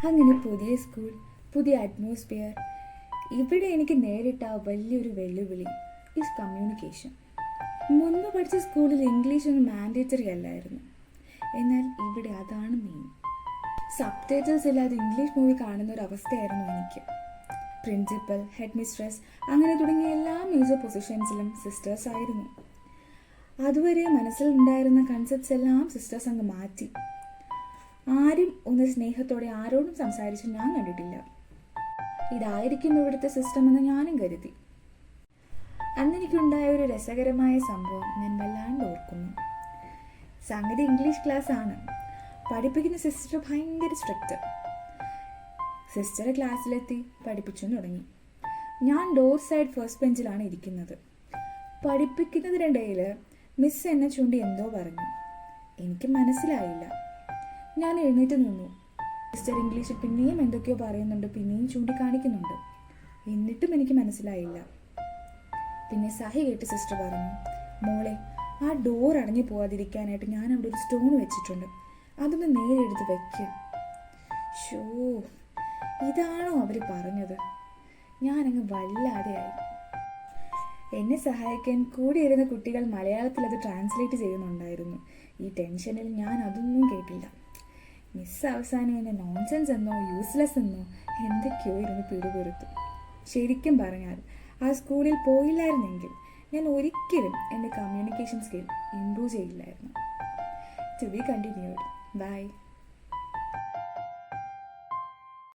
അങ്ങനെ പുതിയ സ്കൂൾ, പുതിയ അറ്റ്മോസ്ഫിയർ. ഇവിടെ എനിക്ക് നേരിട്ട വലിയൊരു വെല്ലുവിളി ഈസ് കമ്മ്യൂണിക്കേഷൻ. മുൻപ് പഠിച്ച സ്കൂളിൽ ഇംഗ്ലീഷ് ഒന്നും മാൻഡേറ്ററി അല്ലായിരുന്നു. എന്നാൽ ഇവിടെ അതാണ് മെയിൻ. സബ് ടൈറ്റിൽസ് ഇല്ലാതെ ഇംഗ്ലീഷ് മൂവി കാണുന്ന ഒരു അവസ്ഥയായിരുന്നു എനിക്ക്. പ്രിൻസിപ്പൽ, ഹെഡ് മിസ്ട്രസ് അങ്ങനെ തുടങ്ങിയ എല്ലാ മേജർ പൊസിഷൻസിലും സിസ്റ്റേഴ്സ് ആയിരുന്നു. അതുവരെ മനസ്സിലുണ്ടായിരുന്ന കൺസെപ്റ്റ്സ് എല്ലാം സിസ്റ്റേഴ്സ് അങ്ങ് മാറ്റി. ആരും ഒന്ന് സ്നേഹത്തോടെ ആരോടും സംസാരിച്ച് ഞാൻ കണ്ടിട്ടില്ല. ഇതായിരിക്കും ഇവിടുത്തെ സിസ്റ്റം എന്ന് ഞാനും കരുതി. അന്നെനിക്കുണ്ടായ ഒരു രസകരമായ സംഭവം ഞാൻ വല്ലാണ്ട് ഓർക്കുന്നു. സംഗതി ഇംഗ്ലീഷ് ക്ലാസ് ആണ്. പഠിപ്പിക്കുന്ന സിസ്റ്റർ ഭയങ്കര സ്ട്രിക്റ്റ്. സിസ്റ്റർ ക്ലാസ്സിലെത്തി പഠിപ്പിച്ചു തുടങ്ങി. ഞാൻ ഡോർ സൈഡ് ഫസ്റ്റ് ബെഞ്ചിലാണ് ഇരിക്കുന്നത്. പഠിപ്പിക്കുന്നതിനിടയിൽ മിസ് എന്നെ ചൂണ്ടി എന്തോ പറഞ്ഞു. എനിക്ക് മനസ്സിലായില്ല. ഞാൻ എഴുന്നേറ്റ് നിന്നു. സിസ്റ്റർ ഇംഗ്ലീഷിൽ പിന്നെയും എന്തൊക്കെയോ പറയുന്നുണ്ട്, പിന്നെയും ചൂണ്ടിക്കാണിക്കുന്നുണ്ട്. എന്നിട്ടും എനിക്ക് മനസ്സിലായില്ല. പിന്നെ സഹി കേട്ട് സിസ്റ്റർ പറഞ്ഞു, മോളെ, ആ ഡോർ അടഞ്ഞു പോവാതിരിക്കാനായിട്ട് ഞാൻ അവിടെ ഒരു സ്റ്റോൺ വെച്ചിട്ടുണ്ട്, അതൊന്ന് നേരെ എടുത്ത് വെക്ക്. ഷോ, ഇതാണോ അവർ പറഞ്ഞത്? ഞാനങ്ങ് വല്ലാതെയായി. എന്നെ സഹായിക്കാൻ കൂടിയിരുന്ന കുട്ടികൾ മലയാളത്തിൽ അത് ട്രാൻസ്ലേറ്റ് ചെയ്യുന്നുണ്ടായിരുന്നു. ഈ ടെൻഷനിൽ ഞാൻ അതൊന്നും കേട്ടില്ല. മിസ് അവസാനം എന്നെ നോൺസെൻസ് എന്നോ യൂസ്ലെസ് എന്നോ എന്തൊക്കെയോ ഇരുന്ന് പിടിപെടുത്തു. ശരിക്കും പറഞ്ഞാൽ ആ സ്കൂളിൽ പോയില്ലായിരുന്നെങ്കിൽ ഞാൻ ഒരിക്കലും എൻ്റെ കമ്മ്യൂണിക്കേഷൻ സ്കിൽ ഇംപ്രൂവ് ചെയ്യില്ലായിരുന്നു. To be continued. ബൈ.